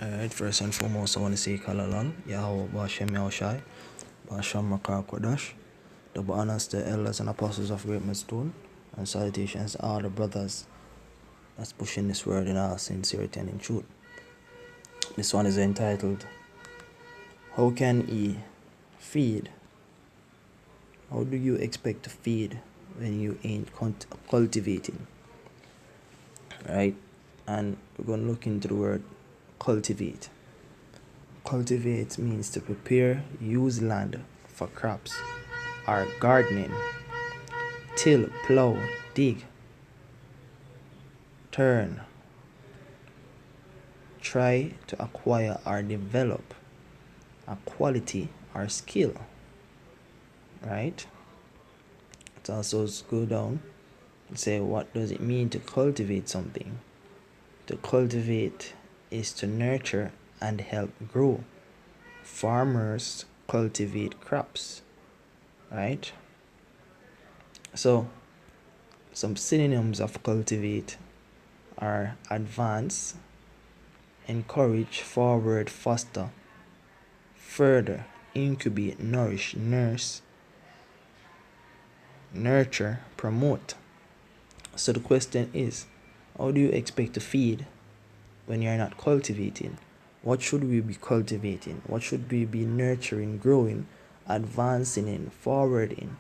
Alright, first and foremost, I want to say Kalalang, Yahweh Bashem Yahushai, Bashem Makar Kodash, double honors to the elders and apostles of Great Stone, and salutations to all the brothers that's pushing this word in all sincerity and in truth. This one is entitled, How Can He Feed? How do you expect to feed when you ain't cultivating? Right? And we're going to look into the word cultivate. Cultivate means to prepare, use land for crops or gardening. Till, plow, dig, turn. Try to acquire or develop a quality or skill. Right? It also go down and say, what does it mean to cultivate something? To cultivate is to nurture and help grow. Farmers cultivate crops, right? So some synonyms of cultivate are advance, encourage, forward, foster, further, incubate, nourish, nurse, nurture, promote. So the question is, how do you expect to feed when you're not cultivating? What should we be cultivating? What should we be nurturing, growing, advancing in, forwarding?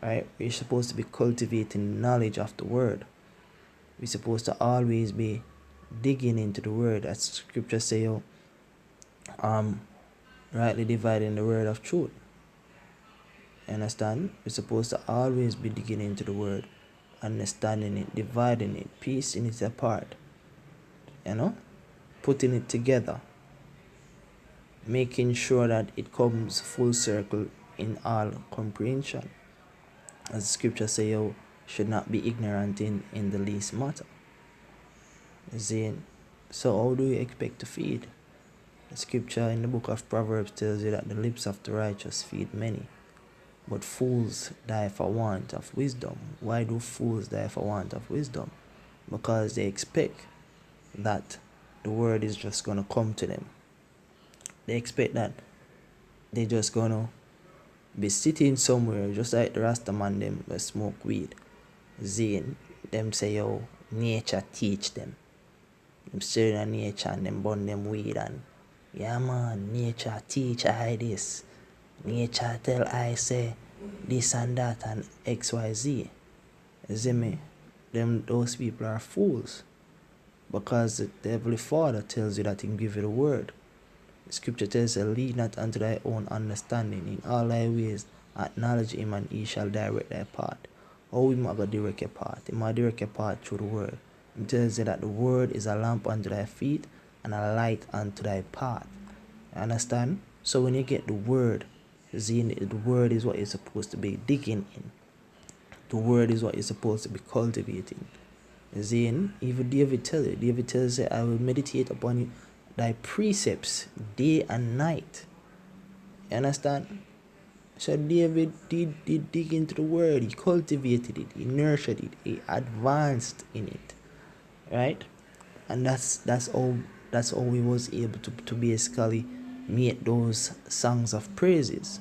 Right? We're supposed to be cultivating knowledge of the word. We're supposed to always be digging into the word, as scripture say, rightly dividing the word of truth. Understand? We're supposed to always be digging into the word, understanding it, dividing it, piecing it apart, putting it together, making sure that it comes full circle in all comprehension. As the scripture say, you should not be ignorant in the least matter. So how do you expect to feed? The scripture in the book of Proverbs tells you that the lips of the righteous feed many, but fools die for want of wisdom. Why do fools die for want of wisdom? Because they expect that the word is just going to come to them. They expect that they're just going to be sitting somewhere, just like the Rasta man them smoke weed. Them say, yo, nature teach them. Them staring at nature and them burn them weed and, yeah man, nature teach I this. Nature tell I say this and that and XYZ. You see me? Those people are fools. Because the Heavenly Father tells you that He can give you the word. The scripture tells you, lead not unto thy own understanding. In all thy ways acknowledge Him and He shall direct thy path. How He might direct your path? He might direct your path through the word. He tells you that the word is a lamp unto thy feet and a light unto thy path. You understand? So when you get the word, the word is what you're supposed to be digging in. The word is what you're supposed to be cultivating. Even David tells you, I will meditate upon thy precepts day and night. You understand? So David did dig into the word. He cultivated it. He nurtured it. He advanced in it. Right? And that's how he was able to basically make those songs of praises.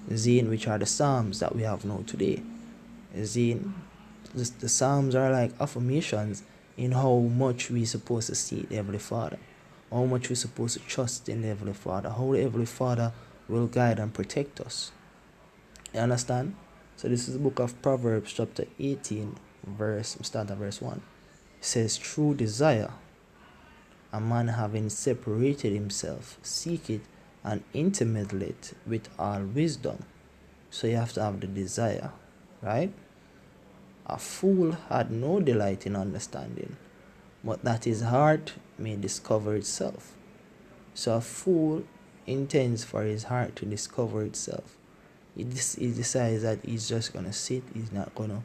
Which are the psalms that we have now today. The psalms are like affirmations in how much we're supposed to see the Heavenly Father, how much we're supposed to trust in the Heavenly Father, how the Heavenly Father will guide and protect us. You understand? So this is the book of Proverbs chapter 18 start at verse 1. It says, through desire a man having separated himself seeketh and intimately with all wisdom. So you have to have the desire, right? A fool had no delight in understanding, but that his heart may discover itself. So a fool intends for his heart to discover itself. He decides that he's just going to sit, he's not going to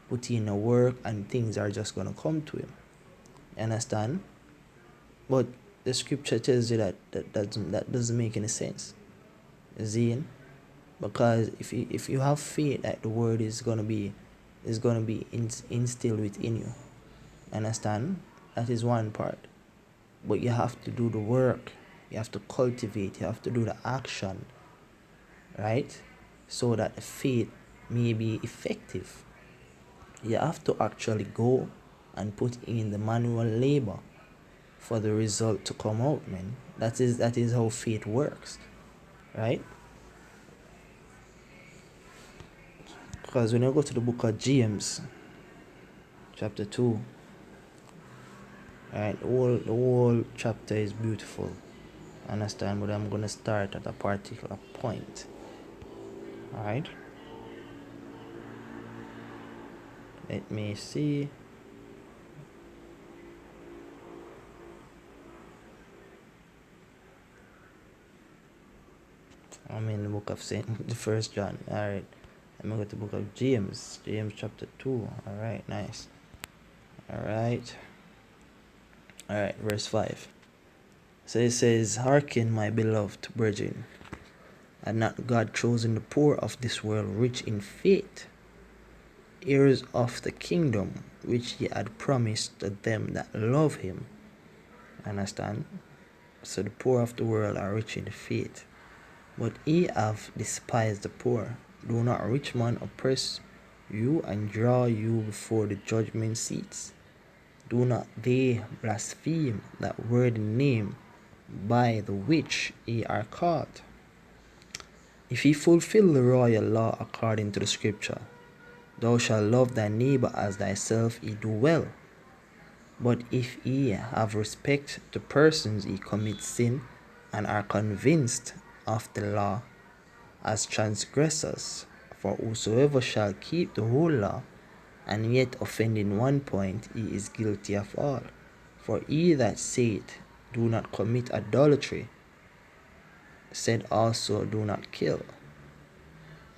put in the work, and things are just going to come to him. You understand? But the scripture tells you that doesn't make any sense. Because if you have faith that the word is gonna be instilled within you, understand? That is one part. but you have to do the work. You have to cultivate. You have to do the action, right? So that the faith may be effective. You have to actually go and put in the manual labor for the result to come out, man. That is how faith works, right? Because when you go to the book of James, chapter 2, right, the whole chapter is beautiful. Understand? But I'm gonna start at a particular point. Alright? Let me see. I'm in the book of Saint the first John. Alright. I'm gonna go to the book of James. James chapter 2. Alright, nice. Alright. Alright, verse 5. So it says, "Hearken, my beloved brethren, had not God chosen the poor of this world rich in faith, heirs of the kingdom which he had promised to them that love him." Understand? So the poor of the world are rich in faith. "But ye have despised the poor. Do not rich man oppress you and draw you before the judgment seats? Do not they blaspheme that worthy name by the which ye are called? If ye fulfill the royal law according to the scripture, thou shalt love thy neighbor as thyself, ye do well. But if ye have respect to persons, ye commit sin, and are convinced of the law as transgressors. For whosoever shall keep the whole law, and yet offend in one point, he is guilty of all. For he that saith, Do not commit adultery, said also, Do not kill.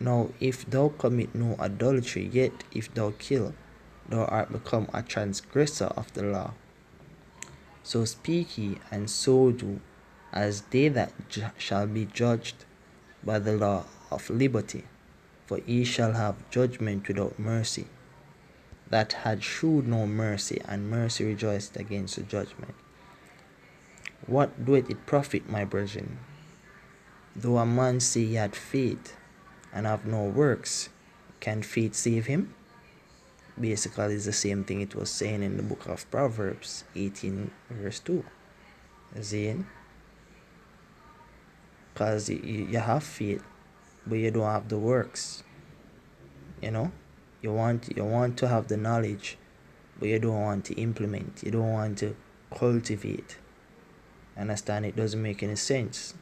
Now if thou commit no adultery, yet if thou kill, thou art become a transgressor of the law. So speak ye, and so do, as they that shall be judged by the law of liberty. For ye shall have judgment without mercy. That had shewed no mercy, and mercy rejoiced against the judgment. What doeth it profit, my brethren, though a man say he had faith, and have no works? Can faith save him? Basically, it's the same thing it was saying in the book of Proverbs 18 verse 2. Saying, because you have faith, but you don't have the works. You know, you want to have the knowledge, but you don't want to implement. You don't want to cultivate. Understand? It doesn't make any sense.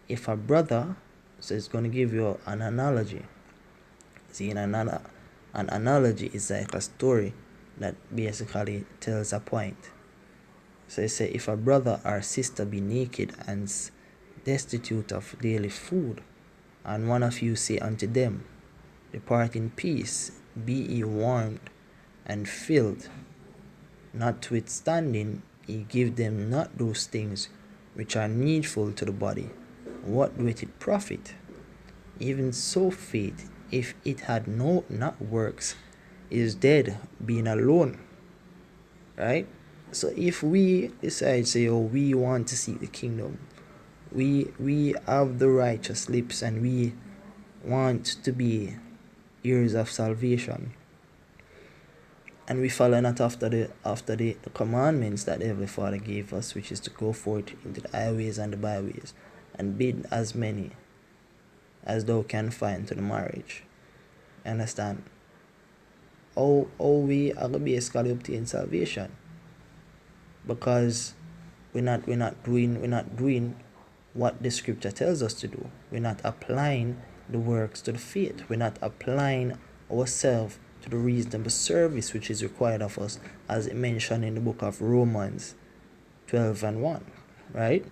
If a brother, so it's going to give you an analogy. See, an analogy is like a story that basically tells a point. So you say, if a brother or sister be naked and destitute of daily food, and one of you say unto them, Depart in peace, be ye warmed and filled, notwithstanding ye give them not those things which are needful to the body, what doeth it profit? Even so faith, if it had not works, is dead, being alone. Right? So if we decide, say, oh, we want to seek the kingdom, we have the righteous lips, and we want to be heirs of salvation, and we follow not after the commandments that the Heavenly Father gave us, which is to go forth into the highways and the byways, and bid as many as thou can find to the marriage. Understand? How we are basically obtain salvation? Because we're not doing what the scripture tells us to do. We're not applying the works to the faith. We're not applying ourselves to the reasonable service which is required of us, as it mentioned in the book of Romans 12 and 1. Right?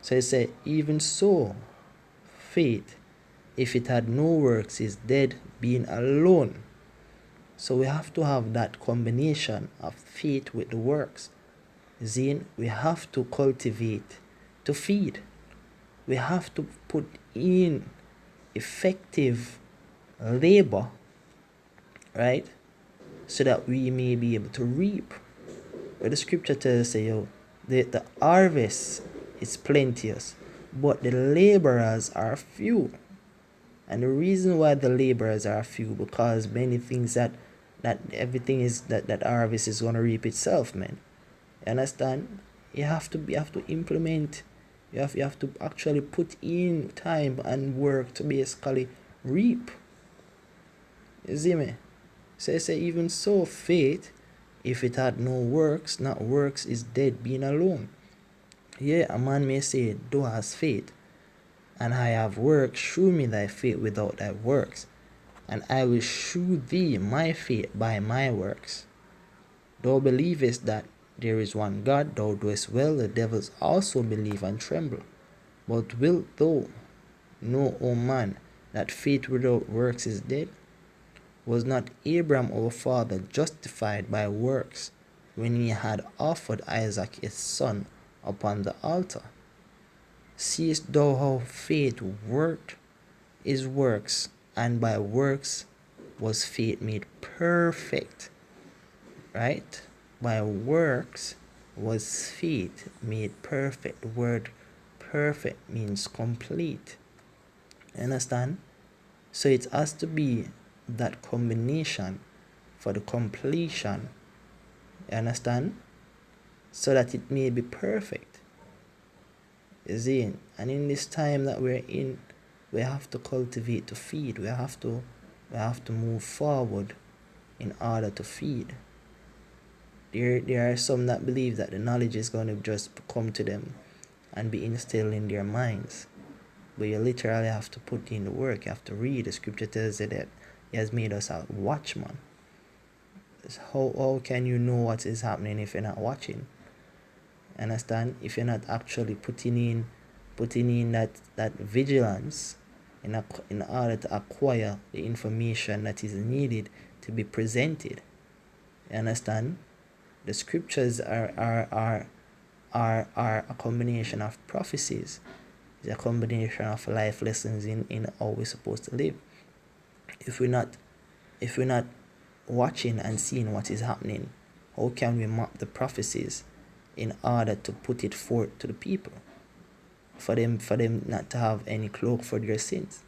So it said, even so, faith, if it had no works, is dead, being alone. So we have to have that combination of faith with the works. Zine, we have to cultivate to feed. We have to put in effective labor, right? So that we may be able to reap. But the scripture tells us, yo, The harvest is plenteous, but the laborers are few. And the reason why the laborers are few, because many things that everything is that harvest is gonna reap itself, man. You understand? You have to implement. You have to actually put in time and work to basically reap. You see me? So say even so, faith, if it had no works, not works, is dead being alone. Yeah, a man may say, thou hast faith, and I have works, shew me thy faith without thy works, and I will shew thee my faith by my works. Thou believest that there is one God, thou doest well, the devils also believe and tremble. But wilt thou know, O man, that faith without works is dead? Was not Abraham our father justified by works when he had offered Isaac his son upon the altar? Seest thou how faith worked his works, and by works was faith made perfect? Right? By works was faith made perfect. The word perfect means complete. Understand? So it has to be that combination for the completion. You understand? So that it may be perfect. You see? And in this time that we're in, we have to cultivate to feed. We have to move forward in order to feed. There are some that believe that the knowledge is going to just come to them and be instilled in their minds. But you literally have to put in the work. You have to read. The scripture tells you that he has made us a watchman. How can you know what is happening if you're not watching? Understand? If you're not actually putting in that vigilance in order to acquire the information that is needed to be presented. You understand? The scriptures are a combination of prophecies. It's a combination of life lessons in how we're supposed to live. If we're not watching and seeing what is happening, how can we map the prophecies in order to put it forth to the people, for them not to have any cloak for their sins?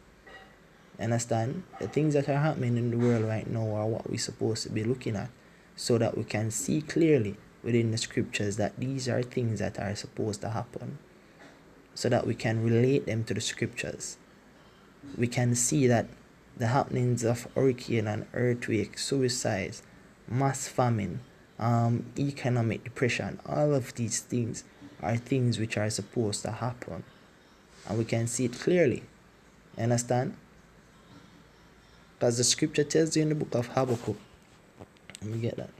Understand? The things that are happening in the world right now are what we're supposed to be looking at, so that we can see clearly within the scriptures that these are things that are supposed to happen, so that we can relate them to the scriptures. We can see that the happenings of hurricane and earthquake, suicides, mass famine, economic depression, all of these things are things which are supposed to happen, and we can see it clearly. Understand? Because the scripture tells you in the book of Habakkuk. Let me get that.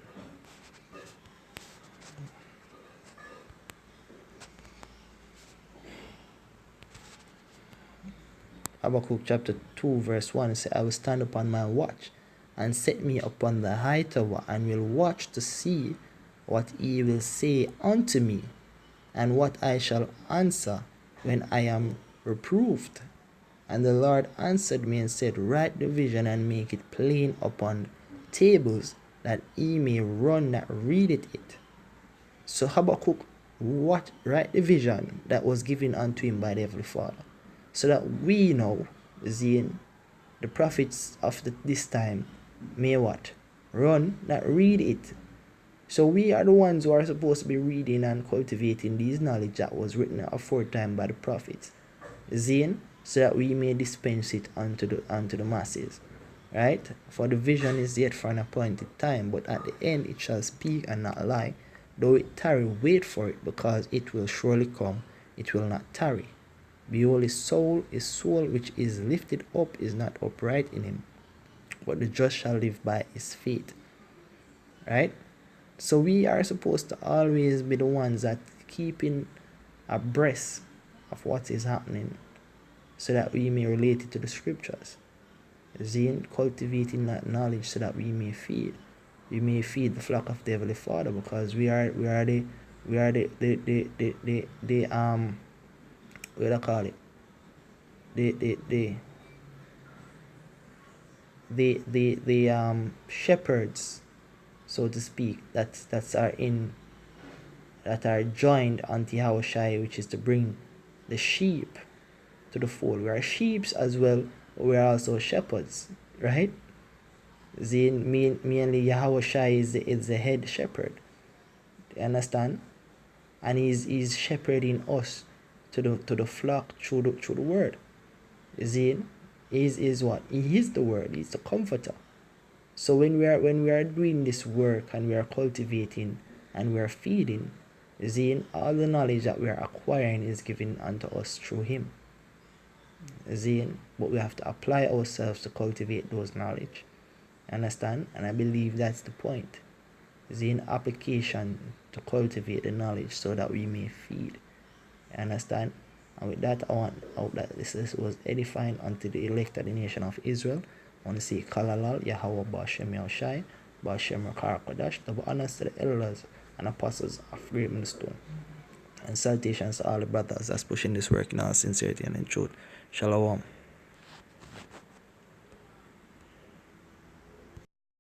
Habakkuk chapter 2 verse 1 says, I will stand upon my watch and set me upon the high tower, and will watch to see what he will say unto me, and what I shall answer when I am reproved. And the Lord answered me and said, write the vision and make it plain upon tables, that he may run that readeth it. So Habakkuk write the vision that was given unto him by the Heavenly Father, so that we know, the prophets of this time may what? Run that read it. So we are the ones who are supposed to be reading and cultivating these knowledge that was written aforetime by the prophets. So that we may dispense it unto the masses. Right? For the vision is yet for an appointed time, but at the end it shall speak and not lie. Though it tarry, wait for it, because it will surely come, it will not tarry. Behold, his soul which is lifted up is not upright in him, but the just shall live by his faith. Right? So we are supposed to always be the ones that keeping abreast of what is happening, so that we may relate it to the scriptures. Cultivating that knowledge so that we may feed the flock of the Heavenly Father, because we are the what do I call it, the shepherds, so to speak, that are in that are joined unto Yahushai, which is to bring the sheep to the fold. We are sheep as well, but we are also shepherds, right? Mainly Yahushai is the head shepherd. You understand? And he's shepherding us to the flock through the word. You see? He is what? He is the word, he's the comforter. So when we are doing this work and we are cultivating and we are feeding, you see, all the knowledge that we are acquiring is given unto us through him. You see? But we have to apply ourselves to cultivate those knowledge. Understand? And I believe that's the point. Is in application to cultivate the knowledge so that we may feed. You understand? And with that, I hope that this was edifying unto the elect of the nation of Israel. I want to say Kalalal, Yahweh Bashem Yahushai, Bashem Rakarakodash, double honors to the elders and apostles of Great Millstone. And salutations to all the brothers that's pushing this work in all sincerity and in truth. Shalom.